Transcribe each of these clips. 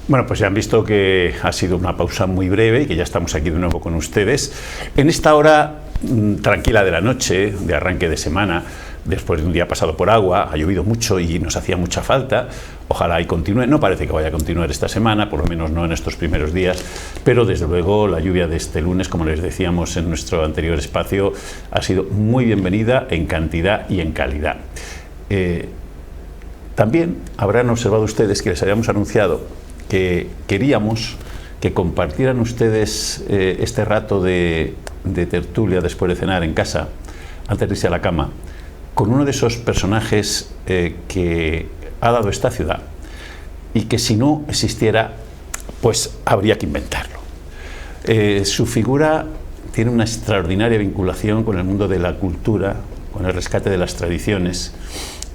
Bueno, pues ya han visto que ha sido una pausa muy breve y que ya estamos aquí de nuevo con ustedes. En esta hora tranquila de la noche, de arranque de semana, después de un día pasado por agua, ha llovido mucho y nos hacía mucha falta. Ojalá y continúe. No parece que vaya a continuar esta semana, por lo menos no en estos primeros días, pero desde luego la lluvia de este lunes, como les decíamos en nuestro anterior espacio, ha sido muy bienvenida en cantidad y en calidad. También habrán observado ustedes que les habíamos anunciado que queríamos que compartieran ustedes este rato de tertulia después de cenar en casa, antes de irse a la cama, con uno de esos personajes que ha dado esta ciudad y que si no existiera, pues habría que inventarlo. Su figura tiene una extraordinaria vinculación con el mundo de la cultura, con el rescate de las tradiciones,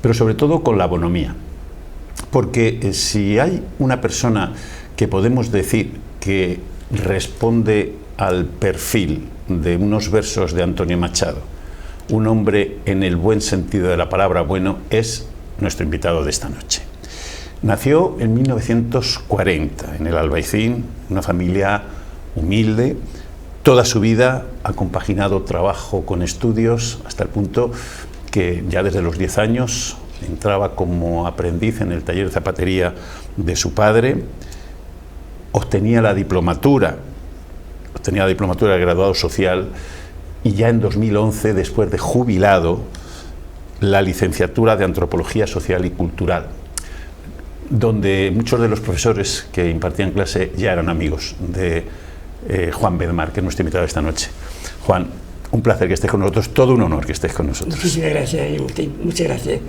pero sobre todo con la bonomía. Porque si hay una persona que podemos decir que responde al perfil de unos versos de Antonio Machado, un hombre en el buen sentido de la palabra bueno, es nuestro invitado de esta noche. Nació en 1940 en el Albaicín, una familia humilde. Toda su vida ha compaginado trabajo con estudios hasta el punto que ya desde los 10 años entraba como aprendiz en el taller de zapatería de su padre, obtenía la diplomatura de graduado social y ya en 2011, después de jubilado, la licenciatura de Antropología Social y Cultural, donde muchos de los profesores que impartían clase ya eran amigos de Juan Bedmar, que es nuestro invitado esta noche. Juan, un placer que estés con nosotros, todo un honor que estés con nosotros. Muchísimas gracias, Agustín, muchas gracias.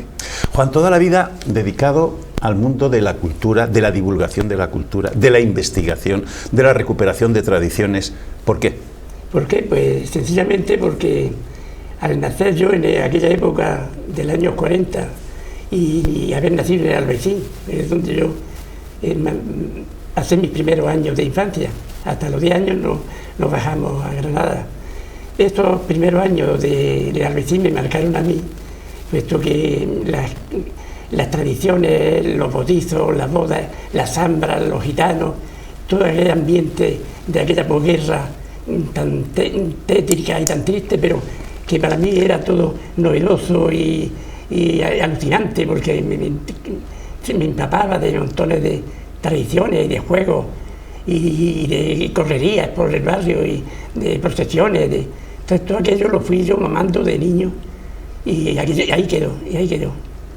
Juan, toda la vida dedicado al mundo de la cultura, de la divulgación de la cultura, de la investigación, de la recuperación de tradiciones. ¿Por qué? ¿Por qué? Pues sencillamente porque al nacer yo en aquella época del año 40 y haber nacido en el Albaicín, es donde yo pasé mis primeros años de infancia, hasta los 10 años nos bajamos a Granada. Estos primeros años de Albaicín me marcaron a mí, puesto que las tradiciones, los bautizos, las bodas, las zambras, los gitanos, todo aquel ambiente de aquella posguerra tan tétrica y tan triste, pero que para mí era todo novedoso y alucinante, porque me empapaba de montones de tradiciones y de juegos y de correrías por el barrio y de procesiones. Entonces todo aquello lo fui yo mamando de niño y ahí quedó.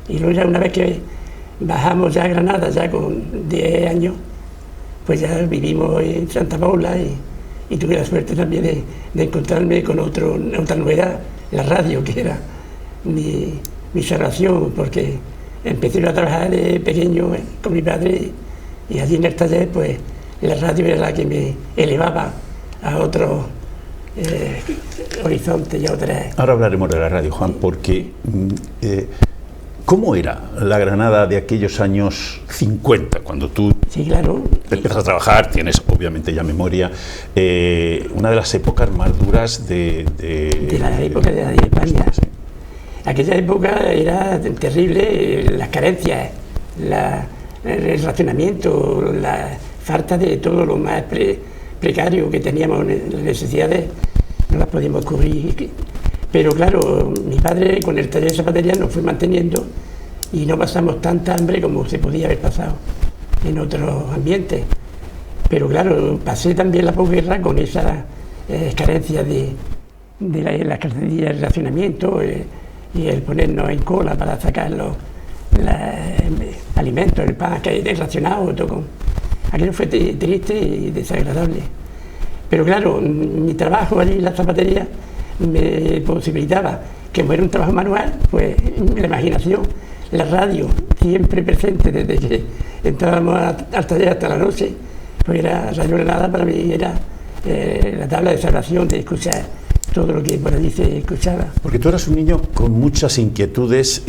Y luego ya una vez que bajamos ya a Granada, ya con 10 años, pues ya vivimos en Santa Paula y tuve la suerte también de encontrarme con otra novedad, la radio, que era mi salvación, porque empecé a trabajar de pequeño con mi padre y allí en el taller pues la radio era la que me elevaba a otros horizontes y a otras... Ahora hablaremos de la radio, Juan, porque ¿cómo era la Granada de aquellos años 50, cuando tú sí, claro, empiezas a trabajar, tienes obviamente ya memoria, una de las épocas más duras de la época de España? Sí. Aquella época era terrible, las carencias, el racionamiento, la falta de todo lo más precario que teníamos, las necesidades no las podíamos cubrir. Pero claro, mi padre con el taller de zapatería nos fue manteniendo y no pasamos tanta hambre como se podía haber pasado en otros ambientes. Pero claro, pasé también la posguerra con esas carencias de las carcerías de racionamiento y el ponernos en cola para sacar los alimentos, el pan que es racionado, todo. Aquello fue triste y desagradable. Pero claro, mi trabajo allí en la zapatería me posibilitaba, que como era un trabajo manual, pues la imaginación, la radio, siempre presente desde que entrábamos al taller hasta la noche, pues era Radio Granada, para mí era la tabla de salvación, de escuchar todo lo que por allí se escuchaba. Porque tú eras un niño con muchas inquietudes.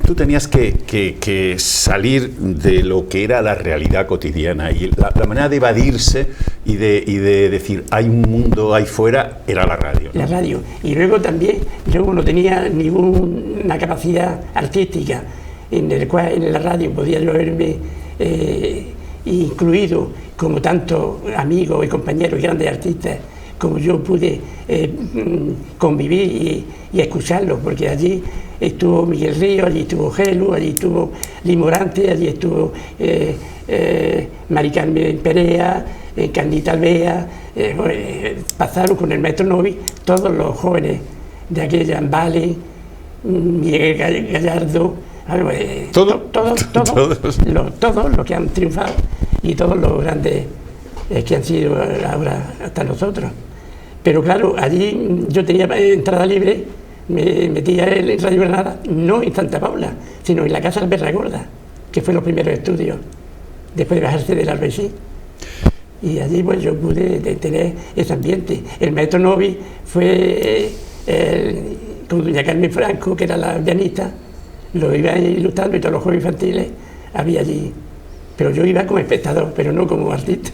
Tú tenías que salir de lo que era la realidad cotidiana y la manera de evadirse y de decir hay un mundo ahí fuera era la radio, ¿no? La radio. Y luego también yo no tenía ninguna capacidad artística en la radio podía yo haberme incluido como tantos amigos y compañeros y grandes artistas como yo pude convivir y escucharlos, porque allí estuvo Miguel Ríos, allí estuvo Gelu, allí estuvo Limorante, allí estuvo Mari Carmen Perea, Candita Alvea, pasaron con el maestro Novi todos los jóvenes de aquella, Vale, Miguel Gallardo, todos los que han triunfado y todos los grandes que han sido ahora hasta nosotros. Pero claro, allí yo tenía entrada libre, me metía en Radio Granada, no en Santa Paula, sino en la Casa Alberra Gorda, que fue los primeros estudios, después de bajarse del Albaicín. Y allí pues yo pude tener ese ambiente. El maestro Novi fue con doña Carmen Franco, que era la pianista, lo iba ilustrando y todos los juegos infantiles había allí. Pero yo iba como espectador, pero no como artista.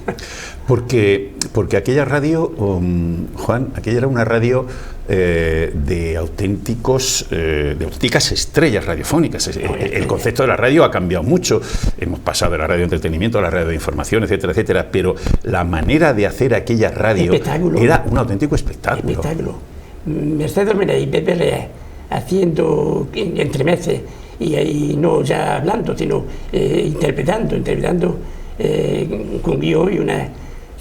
Porque aquella radio, Juan, aquella era una radio de auténticas estrellas radiofónicas. El concepto de la radio ha cambiado mucho. Hemos pasado de la radio de entretenimiento a la radio de información, etcétera, etcétera. Pero la manera de hacer aquella radio era un auténtico espectáculo. Mercedes Mena y Pepe Real haciendo entremeses y no ya hablando, sino interpretando con guión y una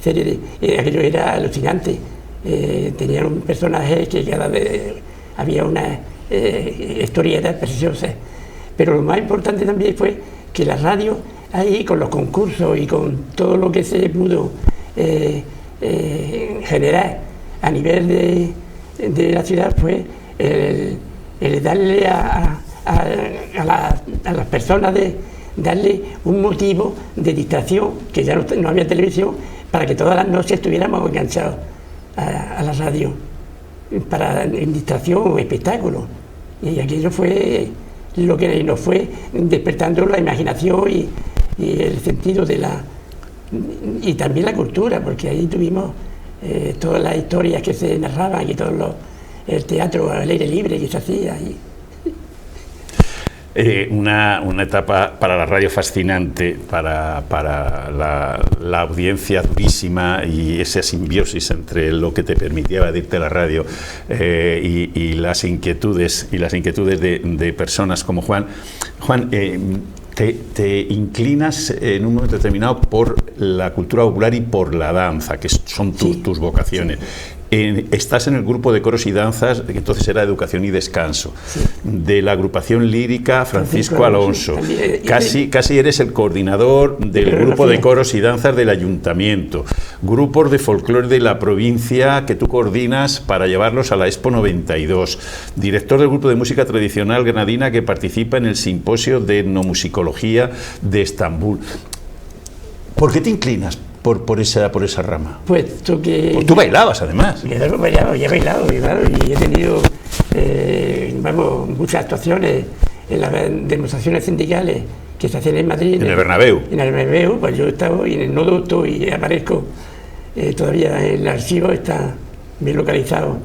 serie de... aquello era alucinante. Tenían un personaje que cada vez había una historietas preciosas. Pero lo más importante también fue que la radio, ahí con los concursos y con todo lo que se pudo generar a nivel de la ciudad, fue el darle a las personas, darle un motivo de distracción, que ya no había televisión, para que todas las noches estuviéramos enganchados a la radio, en distracción o espectáculo. Y aquello fue lo que nos fue despertando la imaginación y el sentido y también la cultura, porque ahí tuvimos todas las historias que se narraban y el teatro al aire libre que se hacía. Una etapa para la radio fascinante, para la audiencia durísima y esa simbiosis entre lo que te permitía evadirte la radio y las inquietudes de personas como Juan. Juan, te inclinas en un momento determinado por la cultura popular y por la danza, que son tus vocaciones. Estás en el grupo de coros y danzas, que entonces era Educación y Descanso, de la agrupación lírica Francisco Alonso. Casi eres el coordinador del grupo de coros y danzas del ayuntamiento, grupos de folclore de la provincia que tú coordinas para llevarlos a la Expo 92, director del grupo de música tradicional granadina que participa en el simposio de etnomusicología de Estambul. ¿Por qué te inclinas por esa rama? Puesto que... Tú bailabas, además. Yo he bailado, y he tenido muchas actuaciones en las demostraciones sindicales que se hacen en Madrid. En el Bernabéu. En el Bernabéu, pues yo he estado, y en el Nodo estoy, y aparezco, todavía en el archivo está bien localizado.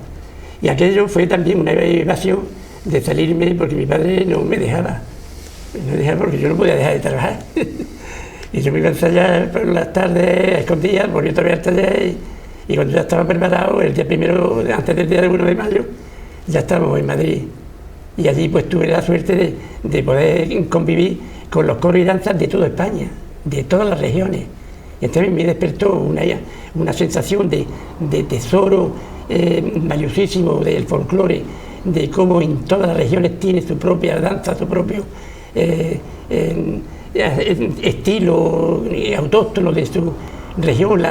Y aquello fue también una evasión de salirme, porque mi padre no me dejaba. Porque yo no podía dejar de trabajar. Y yo me iba a ensayar por las tardes, escondidas, volví otra vez al taller y cuando ya estaba preparado, el día primero, antes del día del 1 de mayo, ya estábamos en Madrid. Y allí pues tuve la suerte de poder convivir con los coros y danzas de toda España, de todas las regiones. Y entonces me despertó una sensación de tesoro valiosísimo del folclore, de cómo en todas las regiones tiene su propia danza, su propio... estilo autóctono de su región,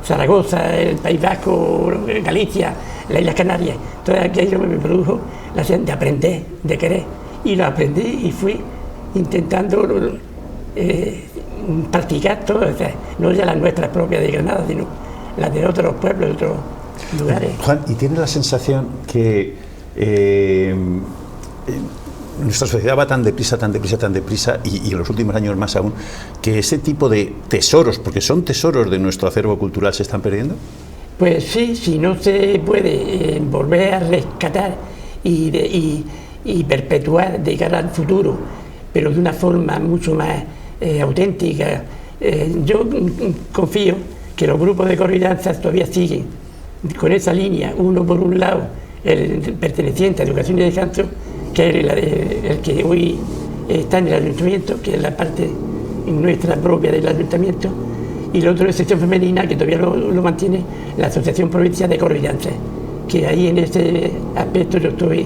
Zaragoza, el País Vasco, Galicia, las Islas Canarias. Todo aquello me produjo la sensación de aprender, de querer. Y lo aprendí y fui intentando practicar todo, o sea, no ya las nuestras propias de Granada, sino las de otros pueblos, de otros lugares. Juan, ¿y tienes la sensación que nuestra sociedad va tan deprisa y en los últimos años más aún, que ese tipo de tesoros, porque son tesoros de nuestro acervo cultural, se están perdiendo? Pues sí, si no se puede volver a rescatar y perpetuar de cara al futuro, pero de una forma mucho más auténtica. Yo confío que los grupos de coro y danza todavía siguen con esa línea, uno por un lado, el perteneciente a educación y descanso, que es el que hoy está en el ayuntamiento, que es la parte nuestra propia del ayuntamiento, y el otro es sección femenina, que todavía lo mantiene la Asociación Provincial de Coro y Danza, que ahí en ese aspecto yo estoy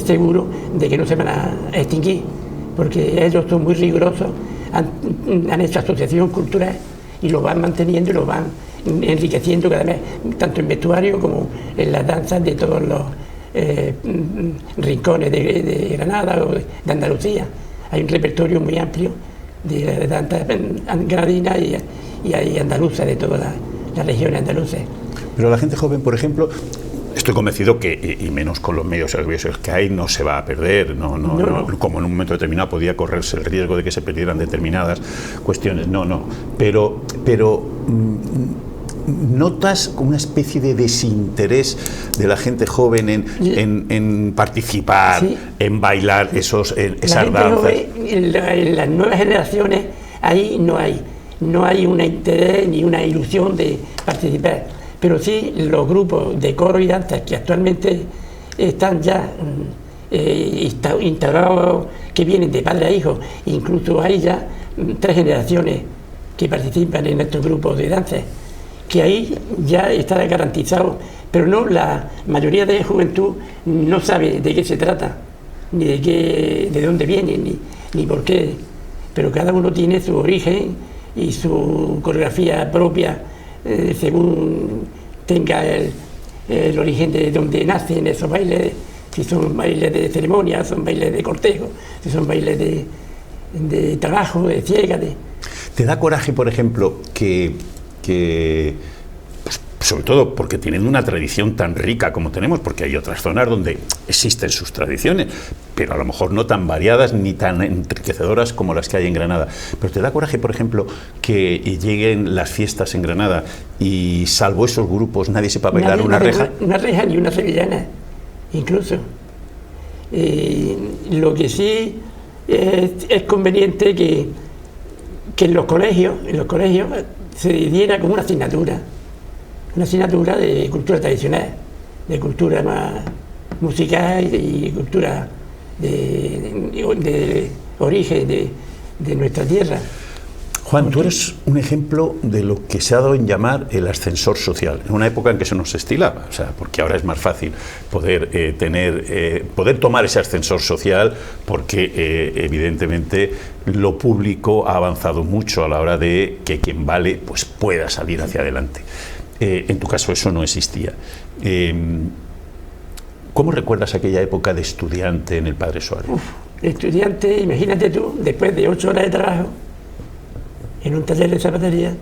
seguro de que no se van a extinguir, porque ellos son muy rigurosos, han hecho asociación cultural y lo van manteniendo y lo van enriqueciendo cada vez, tanto en vestuario como en las danzas de todos los rincones de Granada o de Andalucía. Hay un repertorio muy amplio de danzas granadinas y andaluzas, de todas las regiones andaluzas. Pero la gente joven, por ejemplo, estoy convencido que, y menos con los medios audiovisuales que hay, no se va a perder, no, como en un momento determinado podía correrse el riesgo de que se perdieran determinadas cuestiones, pero ¿notas una especie de desinterés de la gente joven en participar, sí, en bailar esas danzas? Joven, en las nuevas generaciones ahí no hay un interés ni una ilusión de participar, pero sí los grupos de coro y danza que actualmente están ya integrados, que vienen de padre a hijo, incluso hay ya 3 generaciones que participan en estos grupos de danza, que ahí ya está garantizado, pero no, la mayoría de la juventud no sabe de qué se trata, ni de dónde viene, ni por qué, pero cada uno tiene su origen y su coreografía propia, según tenga el origen de donde nacen esos bailes, si son bailes de ceremonia, son bailes de cortejo, si son bailes de trabajo, de ciega. ¿Te da coraje, por ejemplo, que pues, sobre todo porque tienen una tradición tan rica como tenemos, porque hay otras zonas donde existen sus tradiciones, pero a lo mejor no tan variadas ni tan enriquecedoras como las que hay en Granada, pero te da coraje, por ejemplo, que lleguen las fiestas en Granada y salvo esos grupos nadie sepa bailar una reja? Una reja ni una sevillana, incluso. Lo que sí es conveniente que en los colegios se diera como una asignatura de cultura tradicional, de cultura más musical y cultura de origen de nuestra tierra. Juan, tú eres un ejemplo de lo que se ha dado en llamar el ascensor social, en una época en que se nos estilaba, o sea, porque ahora es más fácil poder tomar ese ascensor social, porque evidentemente lo público ha avanzado mucho a la hora de que quien vale pues pueda salir hacia adelante. En tu caso eso no existía. ¿Cómo recuerdas aquella época de estudiante en el Padre Suárez? Estudiante, imagínate tú, después de 8 horas de trabajo en un taller de zapatería,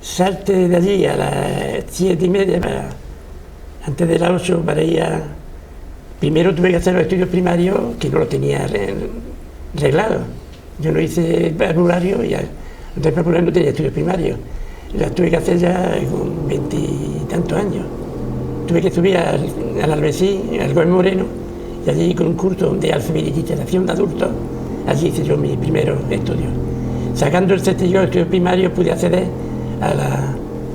salte de allí a las 7:30 antes de las 8 para ir a... Primero tuve que hacer los estudios primarios, que no los tenía arreglados. Yo no hice parvulario y antes parvulario no tenía estudios primarios. Los tuve que hacer ya con 20 y tantos años. Tuve que subir al Albesí, al Gómez Moreno, y allí con un curso de alfabetización de adultos, allí hice yo mis primeros estudios. Sacando el certificado de estudios primarios pude acceder a la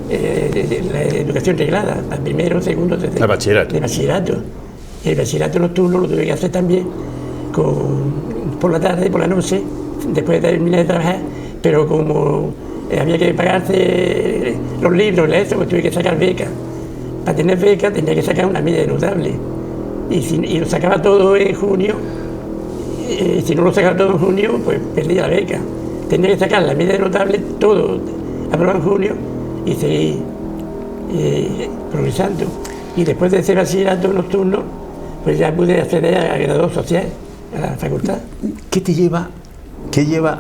educación reglada, al primero, segundo, tercero. Bachillerato. De bachillerato. El bachillerato nocturno lo tuve que hacer también por la tarde, por la noche, después de terminar de trabajar, pero como había que pagarse los libros, eso, pues tuve que sacar becas. Para tener beca tenía que sacar una media notable. Y lo sacaba todo en junio. Si no lo sacaba todo en junio, pues perdía la beca. Tenía que sacar la media notable, todo aprobado en junio, y seguir progresando. Y después de ese bachillerato nocturno, pues ya pude acceder a graduado social, a la facultad. ¿Qué lleva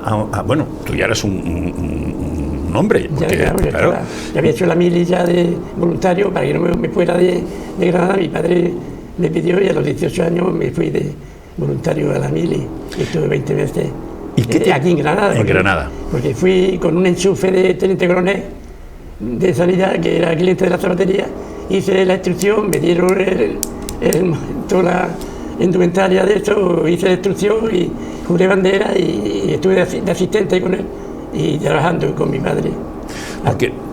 a bueno, tú ya eras un hombre? Porque, claro. Ya había hecho la mili ya de voluntario para que no me fuera de Granada. Mi padre me pidió y a los 18 años me fui de voluntario a la mili. Estuve 20 meses. Aquí en Granada. En Granada. Porque fui con un enchufe de teniente coronel de sanidad, que era cliente de la zapatería, hice la instrucción, me dieron toda la indumentaria de esto, hice la instrucción juré bandera y estuve de asistente con él y trabajando con mi padre.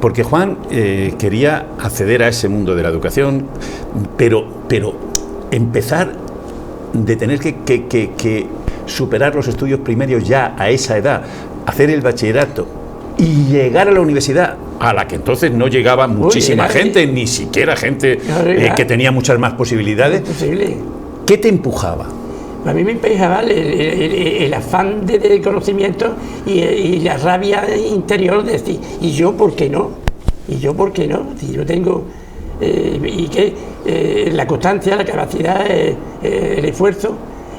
Porque Juan quería acceder a ese mundo de la educación, pero empezar de tener que superar los estudios primarios ya a esa edad, hacer el bachillerato y llegar a la universidad, a la que entonces no llegaba muchísima gente, ni siquiera gente que tenía muchas más posibilidades. ¿Qué te empujaba? A mí me empujaba el afán de conocimiento y la rabia interior de decir, ¿y yo por qué no? ¿Y yo por qué no? Si yo tengo... la constancia, la capacidad, el esfuerzo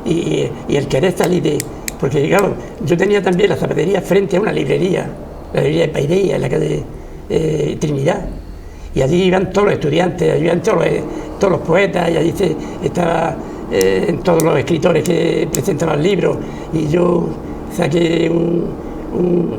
y el querer salir de... Porque, digamos, yo tenía también la zapatería frente a una librería, la librería de Paideia, en la calle Trinidad, y allí iban todos los estudiantes, allí iban todos los poetas, y allí estaba todos los escritores que presentaban libros, y yo saqué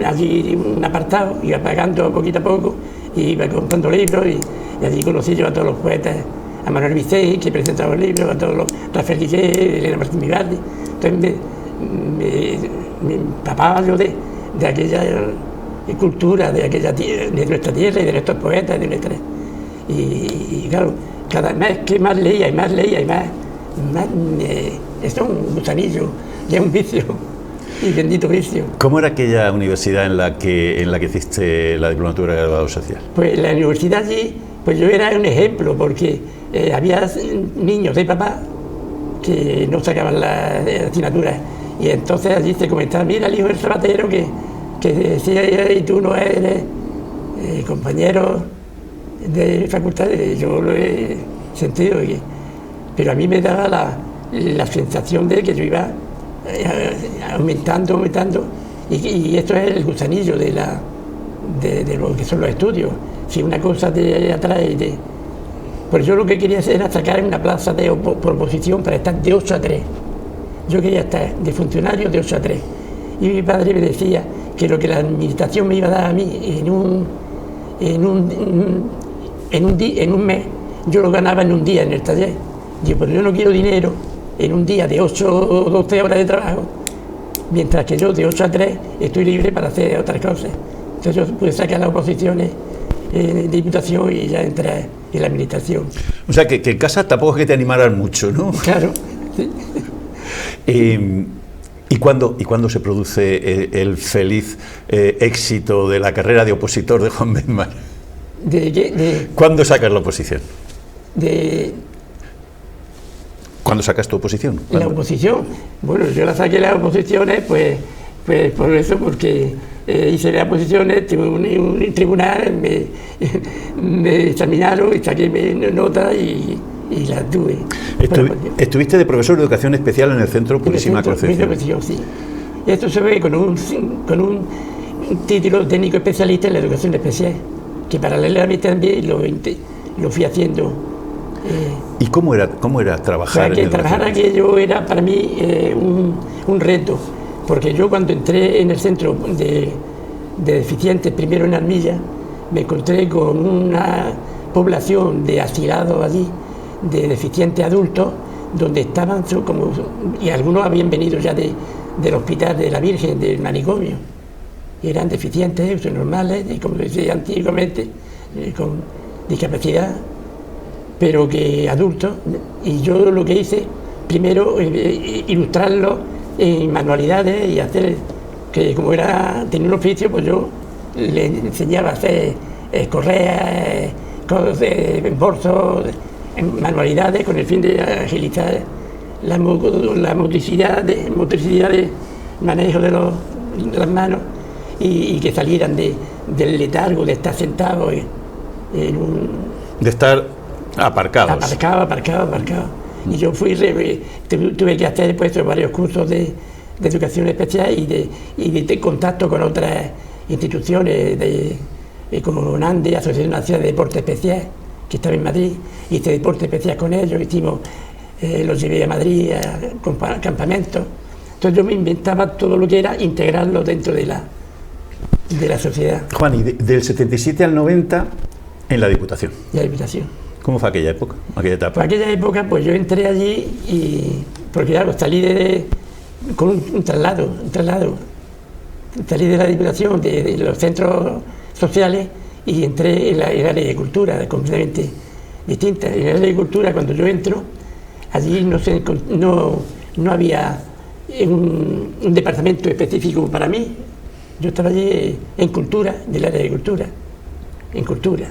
allí un apartado, iba pagando poquito a poco, y iba comprando libros, y allí conocí yo a todos los poetas, a Manuel Vicente, que presentaba los libros, a todos los Rafael Guillén, Elena Martín Vivaldi. Entonces me empapaba yo de aquella cultura, de nuestra tierra y de nuestros poetas, y claro, cada vez que más leía y más esto es un gusanillo, ya es un vicio, y bendito vicio. ¿Cómo era aquella universidad en la que hiciste la diplomatura de graduado social? Pues la universidad allí, pues yo era un ejemplo, porque había niños de papá que no sacaban la asignatura, y entonces allí se comentaba, mira el hijo del zapatero que decía, y tú no eres compañero de facultad. Yo lo he sentido, pero a mí me daba la sensación de que yo iba aumentando, y esto es el gusanillo de lo que son los estudios. Si una cosa te atrae, pues yo lo que quería hacer era sacar una plaza por oposición para estar de 8 a 3. Yo quería estar de funcionario de 8 a 3. Y mi padre me decía que lo que la administración me iba a dar a mí en un mes, yo lo ganaba en un día en el taller. Digo, pero yo no quiero dinero en un día de 8 o 12 horas de trabajo, mientras que yo de 8 a 3 estoy libre para hacer otras cosas. Entonces yo pude sacar las oposiciones de diputación y ya entré en la administración. O sea, que en casa tampoco es que te animaran mucho, ¿no? Claro. Sí. ¿Y cuándo se produce el feliz éxito de la carrera de opositor de Juan Bedmar? ¿Cuándo sacas la oposición? ¿Cuándo sacas tu oposición? ¿La oposición? Bueno, yo la saqué las oposiciones, pues por eso, porque hice las oposiciones, tuve un tribunal, me examinaron y saqué notas y la tuve. ¿Estuviste de profesor de educación especial en el Centro Purísima Concepción? Sí. Esto se ve con un título técnico especialista en la educación especial, que paralelamente también lo fui haciendo. ¿Y cómo era trabajar? Trabajar aquello era para mí un reto, porque yo cuando entré en el centro de deficientes, primero en Armilla, me encontré con una población de asilados allí, de deficientes adultos, donde estaban y algunos habían venido ya del hospital de la Virgen, del manicomio, y eran deficientes, normales, como decía antiguamente, con discapacidad, pero que adultos. Y yo lo que hice, primero, ilustrarlo en manualidades y hacer, que como tenía un oficio, pues yo le enseñaba a hacer correas, bolsos, manualidades, con el fin de agilizar la motricidad de manejo de las manos, y que salieran del letargo de estar sentados de estar aparcados. Aparcado. Y yo tuve que hacer pues varios cursos de educación especial y de contacto con otras instituciones, con ANDE, Asociación Nacional de Deporte Especial, que estaba en Madrid. Hice deporte especial con ellos, los llevé a Madrid a campamentos. Entonces yo me inventaba todo lo que era integrarlo dentro de la sociedad. Juan, y del 77 al 90 en la Diputación. La Diputación. ¿Cómo fue aquella época, aquella etapa? Pues aquella época, pues yo entré allí porque claro, salí con un traslado. Salí de la Diputación, de los centros sociales, y entré en el área de cultura, completamente distinta. En el área de cultura, cuando yo entro, allí no había un departamento específico para mí. Yo estaba allí en cultura, del área de cultura, en cultura.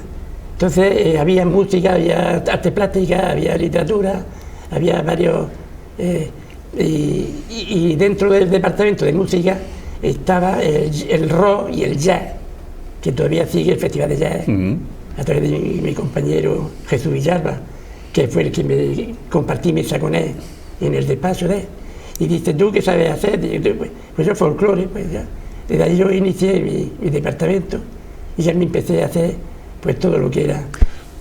Entonces había música, había arte plástica, había literatura, había varios... y dentro del departamento de música estaba el rock y el jazz, que todavía sigue el Festival de Jazz, a través de mi compañero Jesús Villalba, que fue el que me compartí mesa con él en el despacho de él. Y dice, ¿tú qué sabes hacer? Y yo, pues yo folclore, pues ya. Desde ahí yo inicié mi departamento y ya me empecé a hacer pues todo lo que era.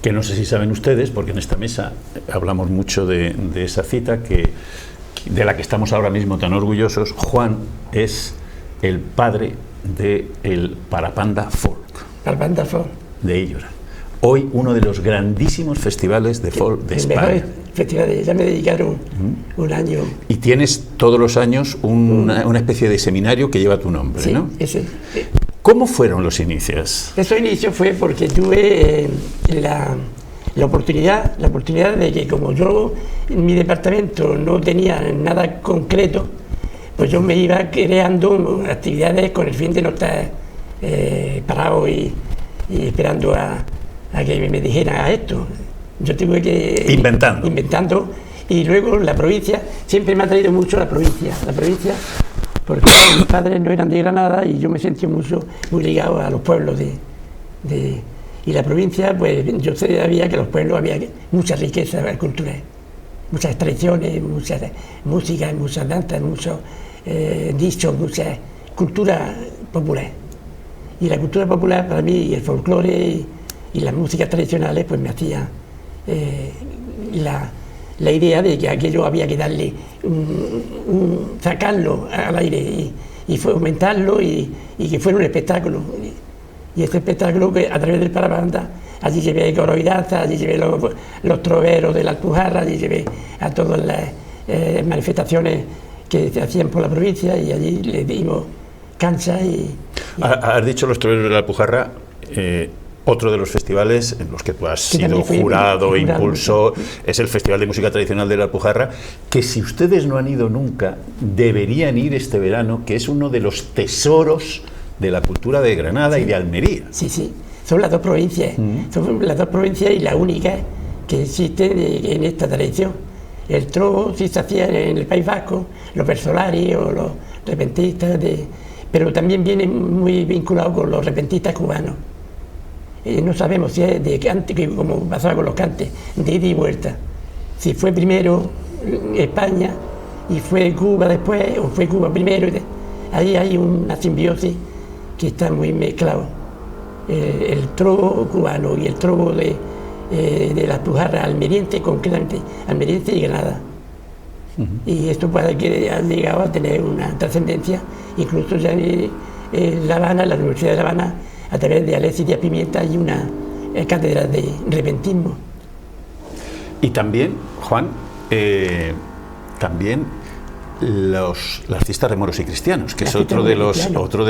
Que no sé si saben ustedes, porque en esta mesa hablamos mucho de esa cita de la que estamos ahora mismo tan orgullosos. Juan es el padre del Parapanda Folk. Parapanda Folk. De Illora. Hoy uno de los grandísimos festivales de folk de España. Mejores festivales, ya me dedicaron un año. Y tienes todos los años una especie de seminario que lleva tu nombre, sí, ¿no? Ese. ¿Cómo fueron los inicios? Esos inicios fue porque tuve la oportunidad de que, como yo en mi departamento no tenía nada concreto, pues yo me iba creando actividades con el fin de no estar parado y esperando a que me dijeran esto. Yo tuve que inventando, y luego la provincia siempre me ha traído mucho la provincia, porque mis padres no eran de Granada y yo me sentí muy ligado a los pueblos y la provincia, pues yo sabía que los pueblos había mucha riqueza cultural, muchas tradiciones, muchas músicas, muchas danzas, muchos dichos, mucha cultura popular. Y la cultura popular para mí, y el folclore y las músicas tradicionales, pues me hacía la idea de que aquello había que darle sacarlo al aire y fomentarlo y que fuera un espectáculo. Y este espectáculo, que a través del Parapanda, allí llevé coro y danza, allí llevé los troveros de la Alpujarra, allí llevé a todas las manifestaciones que se hacían por la provincia, y allí le dimos cancha Has dicho los troveros de la Alpujarra, otro de los festivales en los que tú has sido jurado e impulsor, es el Festival de Música Tradicional de la Alpujarra, que si ustedes no han ido nunca, deberían ir este verano, que es uno de los tesoros de la cultura de Granada y de Almería. Sí, son las dos provincias, son las dos provincias y la única que existe en esta tradición. El trovo sí se hacía en el País Vasco, los versolari o los repentistas, pero también viene muy vinculado con los repentistas cubanos. No sabemos si es de cante, como pasaba con los cantes, de ida y vuelta. Si fue primero España y fue Cuba después, o fue Cuba primero. Ahí hay una simbiosis que está muy mezclado. El trovo cubano y el trovo de la Alpujarra almeriense, concretamente almeriense y Granada. Y esto puede que ha llegado a tener una trascendencia, incluso ya en La Habana, en la Universidad de La Habana, a través de Alexis Díaz Pimienta, hay una cátedra de repentismo. Y también, Juan, las fiestas de moros y cristianos, que es otro de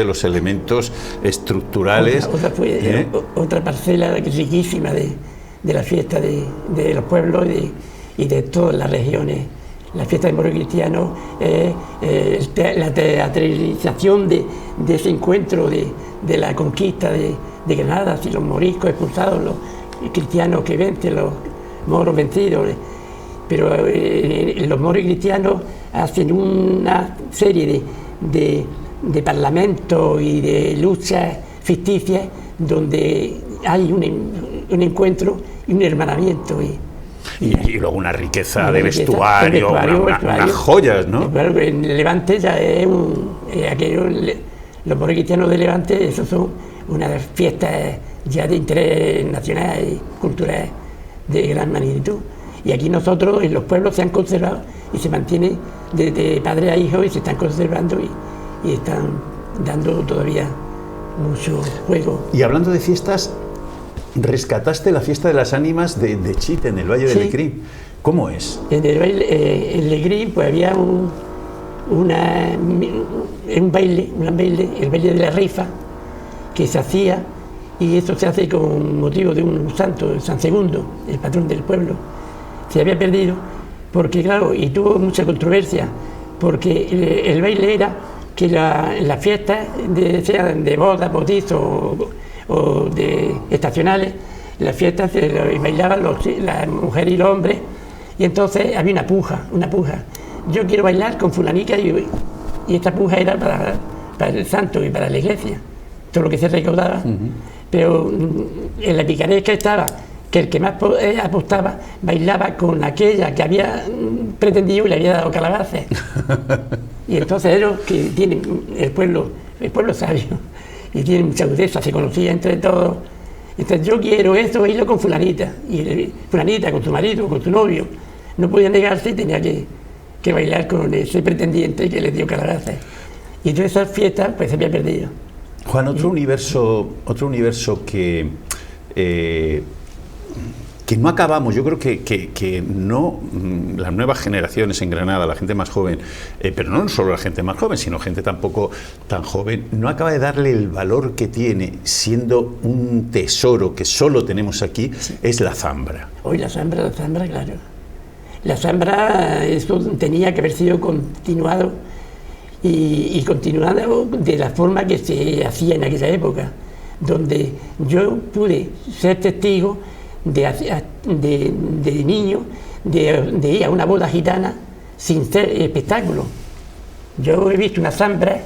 los elementos estructurales. Otra parcela riquísima de la fiesta de los pueblos y de todas las regiones. La fiesta de moros y cristianos, la teatralización de ese encuentro de la conquista de Granada, y los moriscos expulsados, los cristianos que vencen, los moros vencidos. Pero los moros y cristianos hacen una serie de parlamentos y de luchas ficticias donde hay un encuentro y un hermanamiento. Y luego una riqueza de vestuario, unas joyas, ¿no? Claro, en Levante ya es los moros cristianos de Levante, esos son unas fiestas ya de interés nacional y cultural de gran magnitud. Y aquí nosotros en los pueblos se han conservado y se mantienen de padre a hijo, y se están conservando y están dando todavía mucho juego. Y hablando de fiestas, rescataste la fiesta de las ánimas de Chite, en el Valle de Lecrín. ¿Cómo es? En Lecrín pues había un baile, el baile de la rifa, que se hacía, y esto se hace con motivo de un santo, San Segundo, el patrón del pueblo. Se había perdido, porque claro, y tuvo mucha controversia, porque el baile era que las fiestas, sean de boda, bautizo o de estacionales, las fiestas bailaban las mujeres y los hombres, y entonces había una puja. Yo quiero bailar con fulanica, y esta puja era para el santo y para la iglesia, todo lo que se recaudaba. Pero en la picaresca estaba que el que más apostaba bailaba con aquella que había pretendido y le había dado calabazas. Y entonces ellos, que tienen el pueblo sabio, y tienen mucha agudeza, se conocía entre todos. Entonces yo quiero esto, bailo con fulanita, y fulanita con su marido, con su novio, no podía negarse y tenía que bailar con ese pretendiente que le dio calabazas. Y todas esas fiestas pues se había perdido. Juan, otro universo que no acabamos, yo creo que no, las nuevas generaciones en Granada, la gente más joven, pero no solo la gente más joven, sino gente tampoco tan joven, no acaba de darle el valor que tiene, siendo un tesoro que solo tenemos aquí, es la zambra. Hoy la zambra, claro. La zambra, esto tenía que haber sido continuado y continuado de la forma que se hacía en aquella época, donde yo pude ser testigo de niño, de ir a una boda gitana sin ser espectáculo. Yo he visto una zambra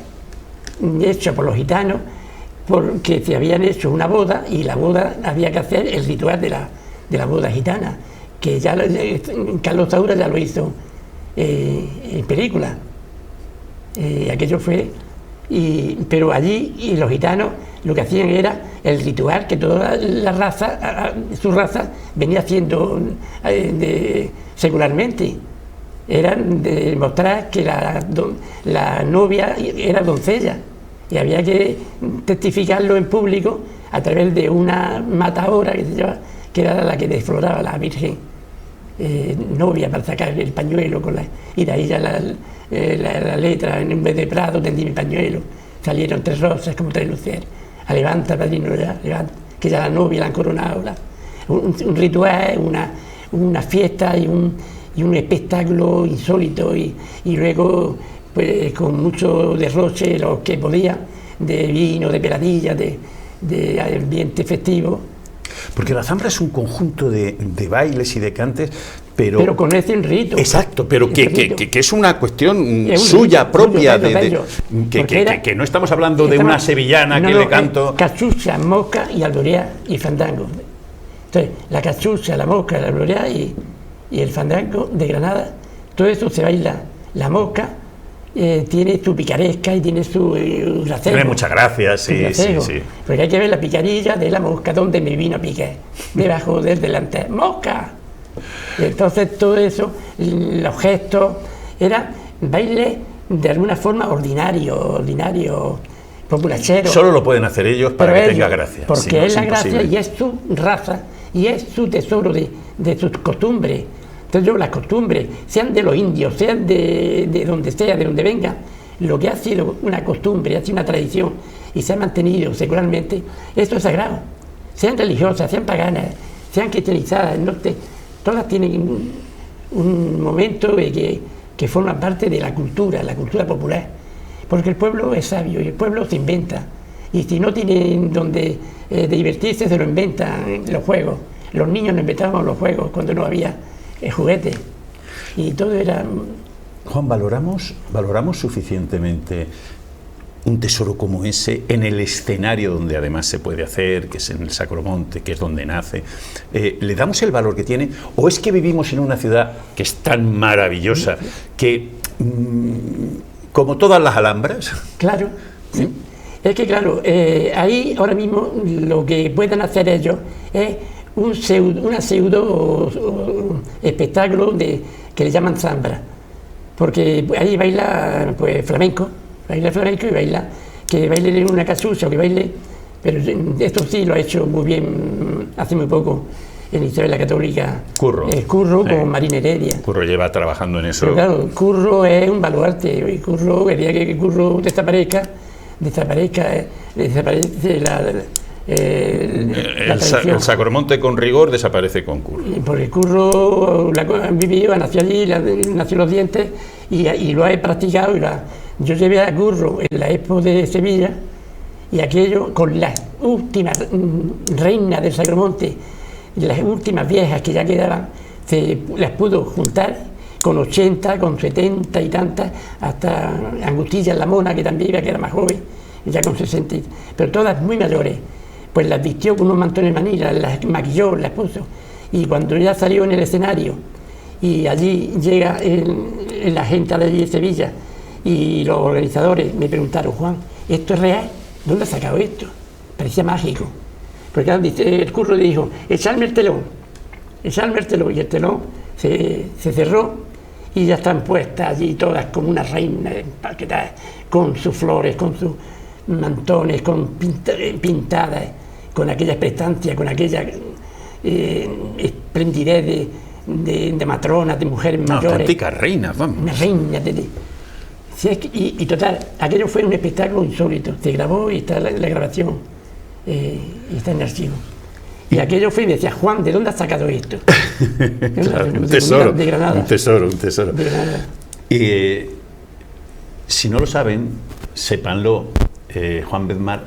hecha por los gitanos porque se habían hecho una boda, y la boda había que hacer el ritual de la boda gitana, que ya Carlos Saura ya lo hizo en película. Aquello fue, pero allí y los gitanos lo que hacían era el ritual que toda la raza, su raza, venía haciendo secularmente. Era de mostrar que la novia era doncella, y había que testificarlo en público a través de una matadora que era la que desfloraba a la Virgen novia, para sacar el pañuelo y de ahí ya la letra: en vez de prado tendí mi pañuelo, salieron 3 rosas como 3 luceros. Levanta, padrino, ya, levanta, que ya la novia la han coronado. Un ritual, una fiesta y un espectáculo insólito, y luego pues con mucho derroche, lo que podía, de vino, de peladilla, de ambiente festivo. Porque la zambra es un conjunto de bailes y de cantes, pero con ese rito. Exacto, pero que es una cuestión suya, propia, que no estamos hablando de una sevillana que le canto. Cachucha, mosca y alborea y fandango. Entonces, la cachucha, la mosca, la alborea y el fandango de Granada, todo eso se baila. La mosca tiene su picaresca y tiene su racego. Tiene muchas gracias, sí. Porque hay que ver la picarilla de la mosca, donde me vino a picar, debajo del delante, ¡mosca! Entonces todo eso, los gestos, era baile de alguna forma ordinario, populachero. Solo lo pueden hacer ellos para que tenga gracia. Porque no, es la gracia y es su raza y es su tesoro de sus costumbres. Entonces las costumbres, sean de los indios, sean de donde sea, de donde venga, lo que ha sido una costumbre, ha sido una tradición y se ha mantenido secularmente, esto es sagrado. Sean religiosas, sean paganas, sean cristianizadas, todas tienen un momento que forman parte de la cultura popular. Porque el pueblo es sabio y el pueblo se inventa. Y si no tienen donde divertirse, se lo inventan los juegos. Los niños nos inventábamos los juegos cuando no había juguetes. Y todo era... Juan, ¿valoramos suficientemente un tesoro como ese en el escenario donde además se puede hacer, que es en el Sacromonte, que es donde nace? ¿Le damos el valor que tiene? ¿O es que vivimos en una ciudad que es tan maravillosa que, como todas las Alhambras? Claro, sí. Es que claro, ahí ahora mismo lo que pueden hacer ellos es un pseudo espectáculo que le llaman zambra, porque ahí baila pues flamenco y baila, que baile en una cachucha o que baile, pero esto sí lo ha hecho muy bien hace muy poco en Historia de la Católica. Curro. Curro con Marina Heredia. Curro lleva trabajando en eso. Pero claro, Curro es un baluarte, y Curro quería que Curro desaparece el Sacromonte con rigor desaparece con Curro. Porque Curro ha vivido, nació allí, nació Los Dientes y lo ha practicado. Yo llevé a Curro en la Expo de Sevilla y aquello con las últimas reinas del Sacromonte, las últimas viejas que ya quedaban, las pudo juntar con 80, con 70 y tantas, hasta Angustilla la Mona, que también iba, que era más joven, ya con 60, pero todas muy mayores. Pues las vistió con unos mantones de Manila, las maquilló, las puso. Y cuando ya salió en el escenario, y allí llega la gente de allí de Sevilla, y los organizadores me preguntaron: Juan, ¿esto es real? ¿Dónde has sacado esto? Parecía mágico. Porque el Curro le dijo: echarme el telón, y el telón se cerró, y ya están puestas allí todas como una reina empaquetadas, con sus flores, con sus mantones, con pintadas, con aquella prestancia, con aquella esplendidez de matronas, de mujeres mayores. Auténticas reinas, vamos. Una reina. Y total, aquello fue un espectáculo insólito. Se grabó y está la grabación, y está en el archivo. Y aquello fue y me decía: Juan, ¿de dónde has sacado esto? Claro, un tesoro, de Granada. un tesoro. De Granada. Y si no lo saben, sépanlo, Juan Bedmar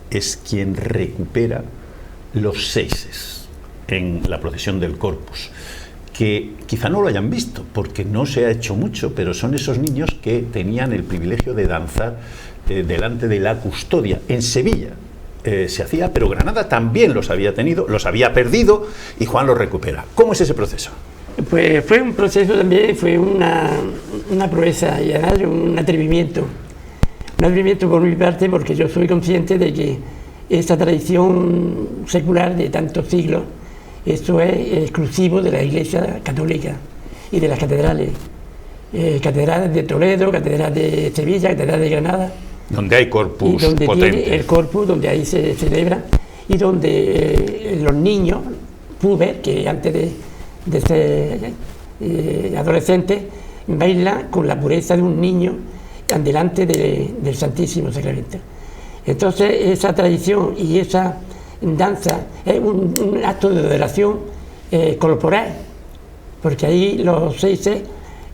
es quien recupera los seises en la procesión del Corpus, que quizá no lo hayan visto porque no se ha hecho mucho, pero son esos niños que tenían el privilegio de danzar delante de la custodia en Sevilla. Se hacía, pero Granada también los había tenido, los había perdido, y Juan los recupera. ¿Cómo es ese proceso? Pues fue un proceso también, fue una proeza y además un atrevimiento. Un atrevimiento por mi parte, porque yo soy consciente de que esta tradición secular de tantos siglos, esto es exclusivo de la Iglesia Católica y de las catedrales. Catedrales de Toledo, catedrales de Sevilla, catedrales de Granada. Donde hay corpus y donde potente. Tiene el corpus, donde ahí se celebra, y donde los niños, puber, que antes de ser adolescentes, bailan con la pureza de un niño delante del Santísimo Sacramento. Entonces, esa tradición y esa danza es un acto de adoración corporal, porque ahí los seises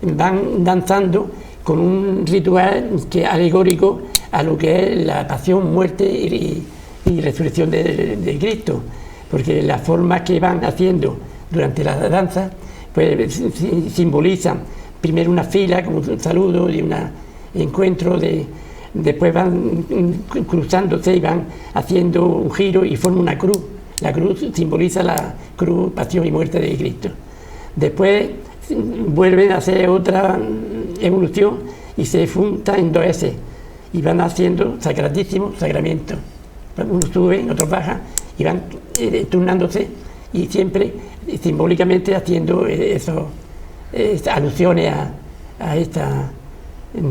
van danzando con un ritual que alegórico a lo que es la pasión, muerte y resurrección de Cristo, porque las formas que van haciendo durante la danza pues simbolizan primero una fila como un saludo y un encuentro, después van cruzándose y van haciendo un giro y forman una cruz. La cruz simboliza la cruz, pasión y muerte de Cristo. Después vuelven a hacer otra evolución y se juntan en 2S y van haciendo sacratísimos sacramentos. Unos suben, otros bajan y van turnándose y siempre simbólicamente haciendo alusiones a este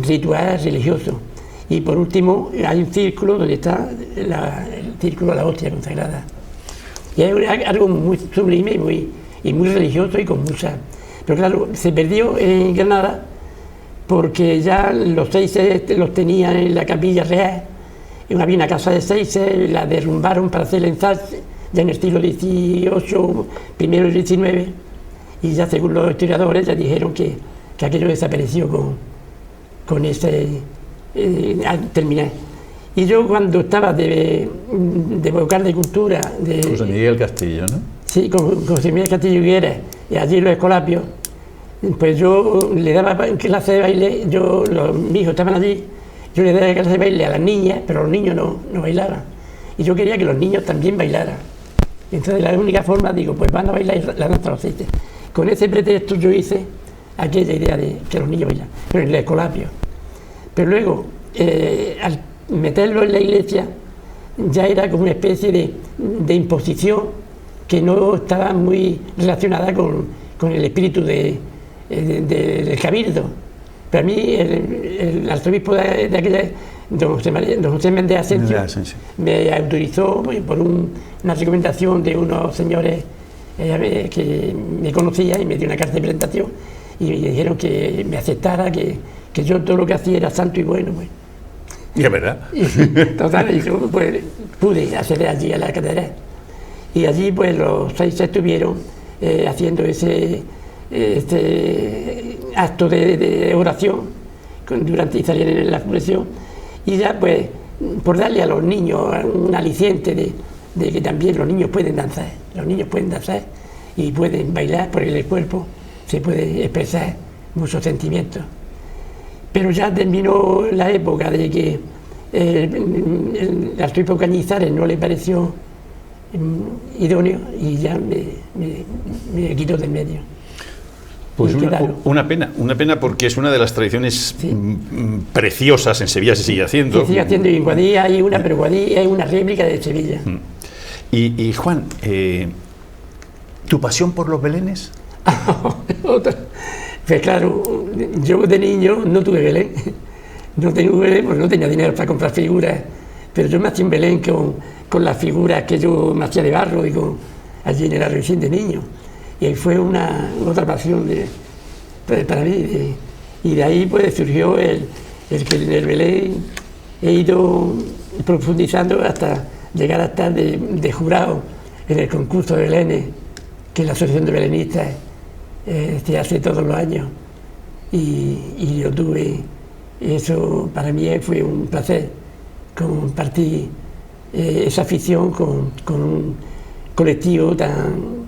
ritual religioso. Y por último hay un círculo donde está el círculo de la hostia consagrada. Y es algo muy sublime y muy religioso y con mucha... Pero claro, se perdió en Granada porque ya los seises los tenían en la capilla real. Había una casa de seises, la derrumbaron para hacer el ensalce, ya en el siglo XVIII, primero del XIX, y ya según los historiadores ya dijeron que aquello desapareció con ese terminar. Y yo cuando estaba de vocal de cultura... José Miguel Castillo, ¿no? Sí, con José Miguel Castillo Higuera, y allí en los Escolapios, pues yo le daba clase de baile, mis hijos estaban allí, yo le daba clase de baile a las niñas, pero los niños no bailaban. Y yo quería que los niños también bailaran. Entonces la única forma, digo, pues van a bailar la danza de los seises. Con ese pretexto yo hice aquella idea de que los niños bailan, pero en el Escolapio. Pero luego, al meterlo en la iglesia, ya era como una especie de imposición que no estaba muy relacionada con el espíritu del cabildo. Para mí, el arzobispo de aquella, don José Méndez Asensio, me autorizó por una recomendación de unos señores que me conocía y me dio una carta de presentación y me dijeron que me aceptara, que yo todo lo que hacía era santo y bueno. Pues. Y es verdad. Total, y yo pues, pude acceder allí a la catedral. Y allí pues los 6 estuvieron haciendo este acto de oración durante y salían en la procesión. Y ya pues por darle a los niños un aliciente de que también los niños pueden danzar. Los niños pueden danzar y pueden bailar porque el cuerpo se puede expresar muchos sentimientos. Pero ya terminó la época de que el arzobispo Cañizares no le pareció idóneo y ya me quitó del medio. Pues una pena porque es una de las tradiciones preciosas. En Sevilla se sigue haciendo. Se sigue haciendo y en Guadix hay una, pero Guadix hay una réplica de Sevilla. Y Juan, ¿tu pasión por los belenes? Pues claro, yo de niño no tuve Belén. No tenía Belén porque no tenía dinero para comprar figuras, pero yo me hacía un Belén con las figuras que yo me hacía de barro y allí en el Arrecín de niño. Y ahí fue otra pasión para mí. Y de ahí pues surgió el que en el Belén he ido profundizando hasta llegar a estar de jurado en el concurso de Belenes que la Asociación de Belenistas se hace todos los años. Y yo tuve, eso para mí fue un placer compartir esa afición con un colectivo tan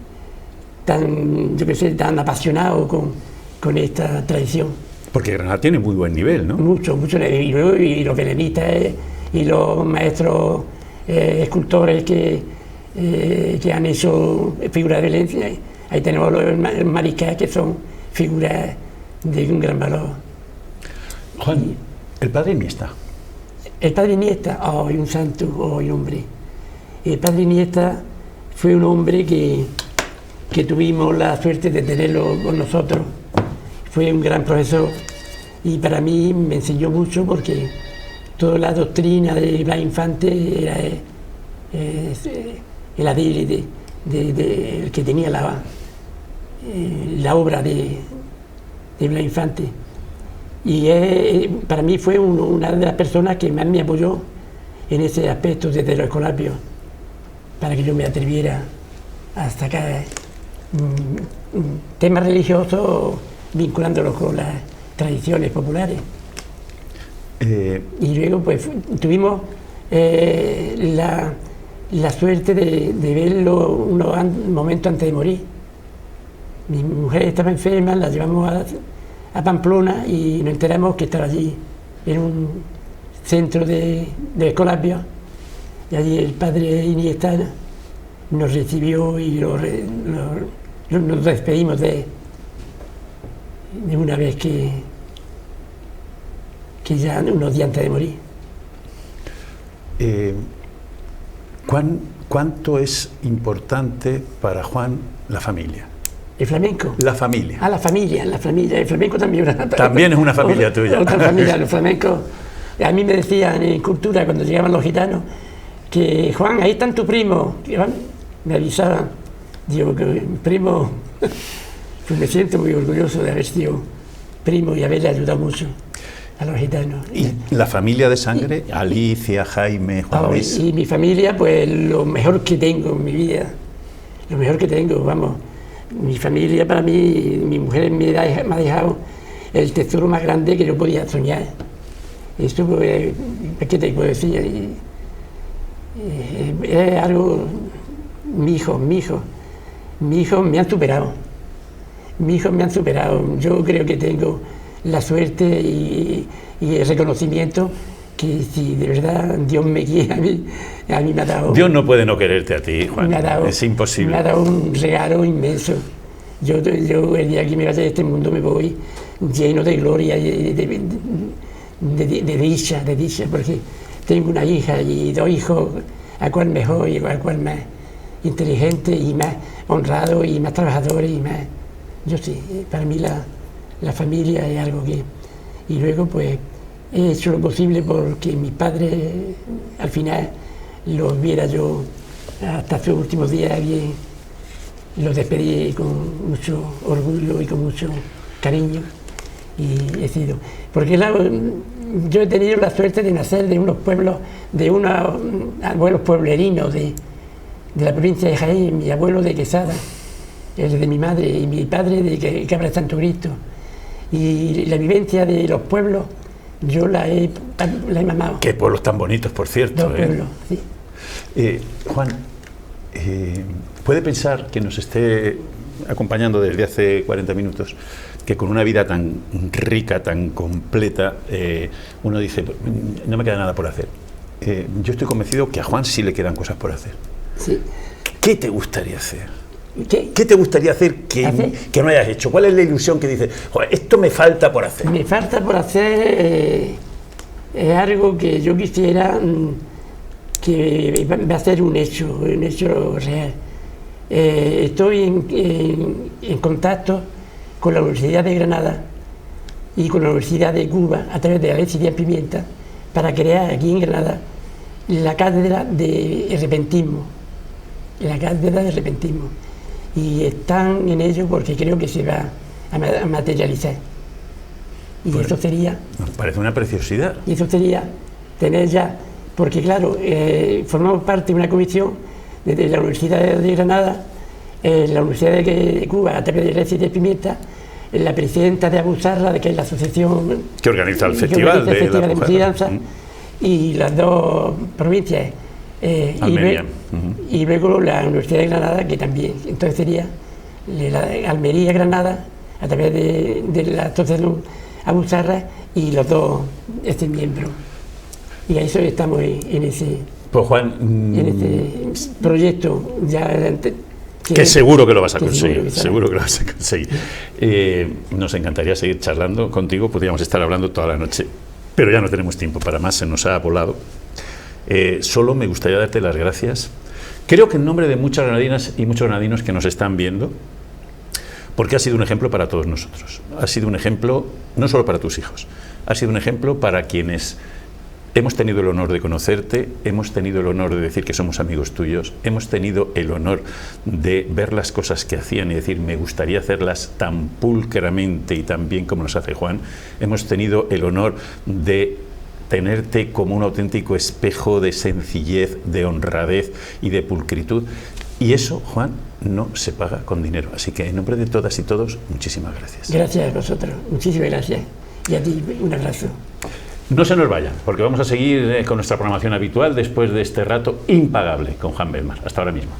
apasionado con esta tradición. Porque Granada tiene muy buen nivel, ¿no? Mucho nivel. Y los belenistas y los maestros escultores que han hecho figuras de Belén. Ahí tenemos los mariscas, que son figuras de un gran valor. Juan, el padre Iniesta. El padre Iniesta, un santo, un hombre. El padre Iniesta fue un hombre que tuvimos la suerte de tenerlo con nosotros. Fue un gran profesor y para mí me enseñó mucho porque toda la doctrina de Blas Infante era el adil el que tenía la obra de Blas Infante. Y para mí fue una de las personas que más me apoyó en ese aspecto desde los escolapios, para que yo me atreviera a sacar temas religiosos vinculándolos con las tradiciones populares. Y luego pues tuvimos la suerte de verlo unos momentos antes de morir. Mi mujer estaba enferma, la llevamos a Pamplona y nos enteramos que estaba allí en un centro de escolapios, y allí el padre Iniesta nos recibió y nos despedimos de una vez que ya unos días antes de morir. ¿Cuánto es importante para Juan la familia? ¿El flamenco? La familia. La familia. El flamenco también. También es una familia tuya. Otra familia, los flamencos. A mí me decían en cultura, cuando llegaban los gitanos, que Juan, ahí están tu primo. Me avisaban. Digo, que primo, pues me siento muy orgulloso de haber sido primo y haberle ayudado mucho a los gitanos. ¿Y la familia de sangre? Alicia, Jaime, Juan Luis. Y mi familia, pues lo mejor que tengo en mi vida. Lo mejor que tengo, vamos. Mi familia, para mí, mi mujer me ha dejado el tesoro más grande que yo podía soñar. Esto, pues, ¿qué te puedo decir? Es algo. Mi hijo me han superado. Yo creo que tengo la suerte y el reconocimiento que si de verdad Dios me quiere a mí me ha dado... Dios no puede no quererte a ti, Juan, es imposible. Me ha dado un regalo inmenso. Yo el día que me vaya de este mundo me voy lleno de gloria y de dicha, porque tengo una hija y 2 hijos, a cual mejor y a cual más inteligente y más honrado y más trabajador y más... Yo sí, para mí la familia es algo que... Y luego pues he hecho lo posible porque mi padre al final lo viera yo hasta sus últimos días bien lo despedí con mucho orgullo y con mucho cariño y he sido, porque claro, yo he tenido la suerte de nacer de unos pueblos, de unos abuelos pueblerinos de la provincia de Jaén, mi abuelo de Quesada, el de mi madre, y mi padre de Cabra de Santo Cristo, y la vivencia de los pueblos yo la he mamado. Qué pueblos tan bonitos, por cierto. Los pueblos, sí. Juan, ¿puede pensar que nos esté acompañando desde hace 40 minutos, que con una vida tan rica, tan completa, uno dice, no me queda nada por hacer? Yo estoy convencido que a Juan sí le quedan cosas por hacer. Sí. ¿Qué te gustaría hacer? ¿Qué te gustaría hacer que no hayas hecho? ¿Cuál es la ilusión que dices, joder, esto me falta por hacer? Me falta por hacer es algo que yo quisiera que va a ser un hecho real. Estoy en contacto con la Universidad de Granada y con la Universidad de Cuba a través de Alexis Díaz Pimienta para crear aquí en Granada la cátedra de repentismo. La cátedra de repentismo. Y están en ello porque creo que se va a materializar. Y pues, eso sería... Nos parece una preciosidad. Y eso sería tener ya... Porque claro, formamos parte de una comisión desde la Universidad de Granada, la Universidad de Cuba, a través de Alexis Díaz Pimienta, la presidenta de Abusarra, que es la asociación... Que organiza el festival de la música y danza, y las dos provincias... Almería. Y luego la Universidad de Granada, que también, entonces sería la Almería, Granada, a través de la asociación Abusarra y los dos miembros. Y a eso estamos en ese, pues Juan, en ese proyecto ya que seguro que lo vas a conseguir, seguro que lo vas a conseguir. Nos encantaría seguir charlando contigo, podríamos estar hablando toda la noche, pero ya no tenemos tiempo para más, se nos ha volado. Solo me gustaría darte las gracias, creo que en nombre de muchas granadinas y muchos granadinos que nos están viendo, porque has sido un ejemplo para todos nosotros, has sido un ejemplo no solo para tus hijos, has sido un ejemplo para quienes hemos tenido el honor de conocerte, hemos tenido el honor de decir que somos amigos tuyos, hemos tenido el honor de ver las cosas que hacían y decir, me gustaría hacerlas tan pulcramente y tan bien como las hace Juan, hemos tenido el honor de tenerte como un auténtico espejo de sencillez, de honradez y de pulcritud. Y eso, Juan, no se paga con dinero. Así que en nombre de todas y todos, muchísimas gracias. Gracias a vosotros, muchísimas gracias. Y a ti, un abrazo. No se nos vayan, porque vamos a seguir con nuestra programación habitual después de este rato impagable con Juan Belmar. Hasta ahora mismo.